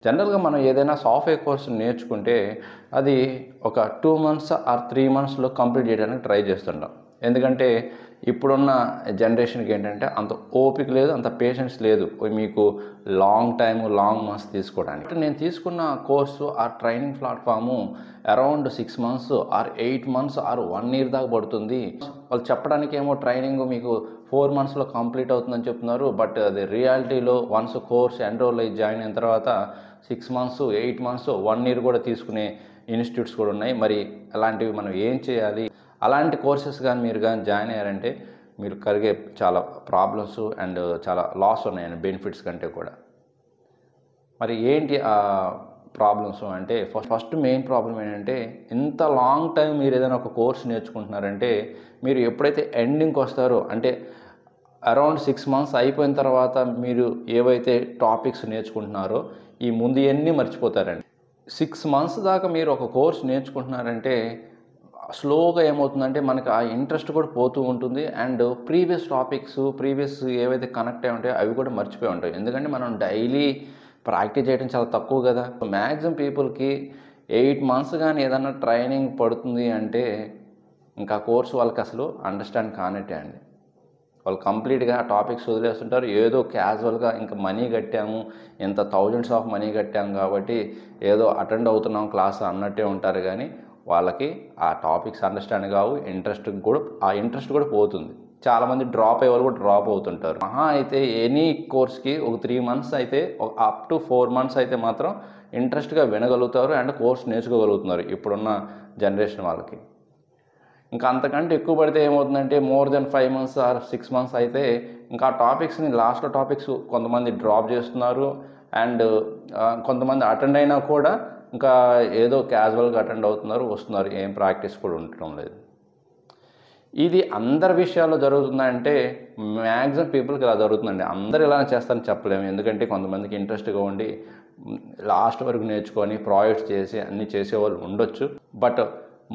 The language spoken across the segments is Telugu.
జనరల్‌గా మనం ఏదైనా సాఫ్ట్‌వేర్ కోర్స్ నేర్చుకుంటే అది ఒక 2 మంత్స్ ఆర్ 3 మంత్స్‌లో కంప్లీట్ చేయడానికి ట్రై చేస్తుంటాం. ఎందుకంటే ఇప్పుడున్న జనరేషన్‌కి ఏంటంటే అంత ఓపిక లేదు, అంత పేషెన్స్ లేదు. మీకు లాంగ్ మంత్స్ తీసుకోవడానికి. నేను తీసుకున్న కోర్సు ఆ training platform around 6 months or 8 months or 1 year దాకా పడుతుంది. వాళ్ళు చెప్పడానికేమో ట్రైనింగ్ మీకు 4 మంత్స్‌లో కంప్లీట్ అవుతుందని చెప్తున్నారు. బట్ అది రియాలిటీలో వన్స్ కోర్స్ ఎన్రోల్ అయ్యి జాయిన్ అయిన తర్వాత 6 మంత్స్, 8 మంత్స్, 1 ఇయర్ కూడా తీసుకునే ఇన్స్టిట్యూట్స్ కూడా ఉన్నాయి. మరి అలాంటివి మనం ఏం చేయాలి? అలాంటి కోర్సెస్ కానీ మీరు కానీ జాయిన్ అయ్యారంటే మీరు కలిగే చాలా ప్రాబ్లమ్స్ అండ్ చాలా లాస్ ఉన్నాయండి బెనిఫిట్స్ కంటే కూడా. మరి ఏంటి ప్రాబ్లమ్స్ అంటే ఫస్ట్ మెయిన్ ప్రాబ్లం ఏంటంటే ఇంత లాంగ్ టైం మీరు ఏదైనా ఒక కోర్స్ నేర్చుకుంటున్నారంటే మీరు ఎప్పుడైతే ఎండింగ్కి వస్తారో అంటే అరౌండ్ 6 మంత్స్ అయిపోయిన తర్వాత మీరు ఏవైతే టాపిక్స్ నేర్చుకుంటున్నారో ఈ ముందు ఇవన్నీ మర్చిపోతారండి. 6 మంత్స్ దాకా మీరు ఒక కోర్స్ నేర్చుకుంటున్నారంటే స్లోగా ఏమవుతుందంటే మనకి ఆ ఇంట్రెస్ట్ కూడా పోతూ ఉంటుంది అండ్ ప్రీవియస్ టాపిక్స్ ఏవైతే కనెక్ట్ అయి ఉంటాయో అవి కూడా మర్చిపోయి ఉంటాయి. ఎందుకంటే మనం డైలీ ప్రాక్టీస్ చేయడం చాలా తక్కువ కదా. మ్యాక్సిమం పీపుల్కి 8 మంత్స్ కానీ ఏదన్నా ట్రైనింగ్ పడుతుంది అంటే ఇంకా కోర్స్ వాళ్ళకి అసలు అండర్స్టాండ్ కానట్టే అండి. వాళ్ళు కంప్లీట్గా టాపిక్స్ వదిలేస్తుంటారు. ఏదో క్యాజువల్గా ఇంకా మనీ కట్టాము, ఎంత థౌజండ్స్ ఆఫ్ మనీ కట్టాము కాబట్టి ఏదో అటెండ్ అవుతున్నాం క్లాస్ అన్నట్టే ఉంటారు. కానీ వాళ్ళకి ఆ టాపిక్స్ అండర్స్టాండ్ కావు, ఇంట్రెస్ట్ కూడా పోతుంది. చాలామంది డ్రాప్ అయ్యే వాళ్ళు కూడా డ్రాప్ అవుతుంటారు. అయితే ఎనీ కోర్స్కి ఒక 3 మంత్స్ అయితే అప్ టు 4 మంత్స్ అయితే మాత్రం ఇంట్రెస్ట్గా వినగలుగుతారు అండ్ కోర్స్ నేర్చుకోగలుగుతున్నారు ఇప్పుడున్న జనరేషన్ వాళ్ళకి. ఇంకా అంతకంటే ఎక్కువ పడితే ఏమవుతుందంటే more than 5 months or 6 months అయితే ఇంకా ఆ టాపిక్స్ని లాస్ట్లో టాపిక్స్ కొంతమంది డ్రాప్ చేస్తున్నారు అండ్ కొంతమంది అటెండ్ అయినా కూడా ఇంకా ఏదో క్యాజువల్గా అటెండ్ అవుతున్నారు, వస్తున్నారు, ఏం ప్రాక్టీస్ కూడా ఉండటం లేదు. ఇది అందరి విషయాల్లో జరుగుతుందంటే మ్యాక్సిమం పీపుల్కి ఇలా జరుగుతుందండి. అందరూ ఇలా చేస్తారని చెప్పలేము. ఎందుకంటే కొంతమందికి ఇంట్రెస్ట్గా ఉండి లాస్ట్ వరకు నేర్చుకొని ప్రాజెక్ట్స్ చేసి అన్నీ చేసేవాళ్ళు ఉండొచ్చు. బట్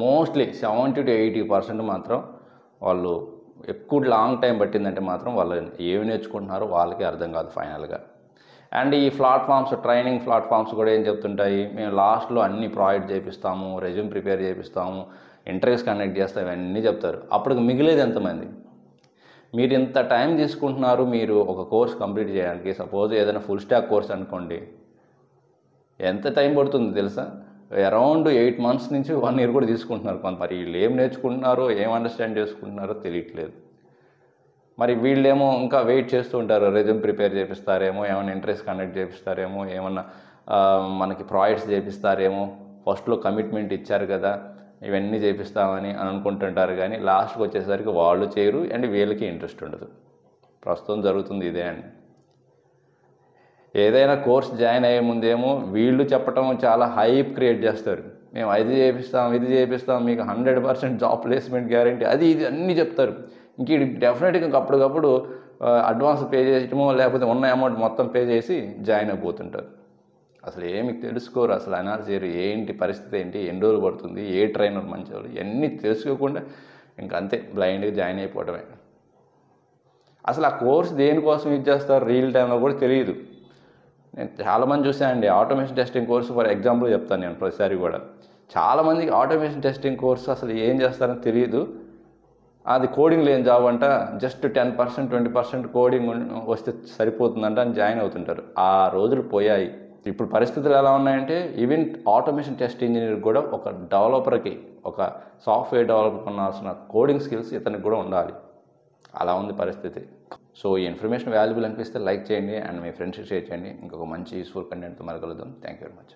మోస్ట్లీ 70-80% మాత్రం వాళ్ళు ఎక్కువ లాంగ్ టైం పట్టిందంటే మాత్రం వాళ్ళు ఏమి నేర్చుకుంటున్నారో వాళ్ళకి అర్థం కాదు ఫైనల్గా. అండ్ ఈ ట్రైనింగ్ ప్లాట్ఫామ్స్ కూడా ఏం చెప్తుంటాయి, మేము లాస్ట్లో అన్ని ప్రాజెక్ట్ చేపిస్తాము, రెజ్యూమ్ ప్రిపేర్ చేపిస్తాము, ఇంటర్వ్యూస్ కండక్ట్ చేస్తాం, ఇవన్నీ చెప్తారు. అప్పటికి మిగిలేదు ఎంతమంది? మీరు ఇంత టైం తీసుకుంటున్నారు మీరు ఒక కోర్స్ కంప్లీట్ చేయడానికి. సపోజ్ ఏదైనా ఫుల్ స్టాక్ కోర్స్ అనుకోండి, ఎంత టైం పడుతుంది తెలుసా? అరౌండ్ 8 మంత్స్ నుంచి 1 ఇయర్ కూడా తీసుకుంటున్నారు కొంత. మరి వీళ్ళు ఏం నేర్చుకుంటున్నారో, ఏం అండర్స్టాండ్ చేసుకుంటున్నారో తెలియట్లేదు. మరి వీళ్ళేమో ఇంకా వెయిట్ చేస్తూ ఉంటారు, రెజ్యూమ్ ప్రిపేర్ చేపిస్తారేమో, ఏమైనా ఇంటర్వ్యూస్ కండక్ట్ చేపిస్తారేమో, ఏమన్నా మనకి ప్రాజెక్ట్స్ చేపిస్తారేమో, ఫస్ట్లో కమిట్మెంట్ ఇచ్చారు కదా ఇవన్నీ చేపిస్తామని అనుకుంటుంటారు. కానీ లాస్ట్కి వచ్చేసరికి వాళ్ళు చేయరు అండ్ వీళ్ళకి ఇంట్రెస్ట్ ఉండదు. ప్రస్తుతం జరుగుతుంది ఇదే అండి. ఏదైనా కోర్స్ జాయిన్ అయ్యే ముందేమో వీళ్ళు చెప్పటం చాలా హైప్ క్రియేట్ చేస్తారు. మేము ఇది చేపిస్తాం, మీకు 100% జాబ్ ప్లేస్మెంట్ గ్యారంటీ, అది ఇది అన్నీ చెప్తారు. ఇంక డెఫినెట్గా ఇంకా అప్పటికప్పుడు అడ్వాన్స్ పే చేయటమో లేకపోతే ఉన్న అమౌంట్ మొత్తం పే చేసి జాయిన్ అయిపోతుంటారు. అసలు ఏమి తెలుసుకోరు, అసలు అనాలిసిస్ చేయరు. ఏంటి పరిస్థితి ఏంటి, ఎన్ని రోజులు పడుతుంది, ఏ ట్రైనర్ మంచివాడు, ఇవన్నీ తెలుసుకోకుండా ఇంకంతే బ్లైండ్గా జాయిన్ అయిపోవటమే. అసలు ఆ కోర్స్ దేనికోసం ఇచ్చేస్తారు రియల్ టైంలో కూడా తెలియదు. నేను చాలామంది చూసానండి, automation testing course for example చెప్తాను నేను ప్రతిసారి కూడా. చాలామందికి ఆటోమేషన్ టెస్టింగ్ కోర్సు అసలు ఏం చేస్తారని తెలియదు. అది కోడింగ్ లేని జాబ్ అంట, జస్ట్ 10% 20% కోడింగ్ వస్తే సరిపోతుందంట అని జాయిన్ అవుతుంటారు. ఆ రోజులు పోయాయి. ఇప్పుడు పరిస్థితులు ఎలా ఉన్నాయంటే ఈవెన్ ఆటోమేషన్ టెస్ట్ ఇంజనీర్ కూడా ఒక డెవలపర్కి, ఒక సాఫ్ట్వేర్ డెవలపర్కి ఉండాల్సిన కోడింగ్ స్కిల్స్ ఇతనికి కూడా ఉండాలి. అలా ఉంది పరిస్థితి. సో ఈ ఇన్ఫర్మేషన్ వాల్యుబుల్ అనిపిస్తే లైక్ చేయండి అండ్ మీ ఫ్రెండ్స్కి షేర్ చేయండి. ఇంకొక మంచి యూస్ఫుల్ కంటెంట్తో మరకలుద్దాం. Thank you very much.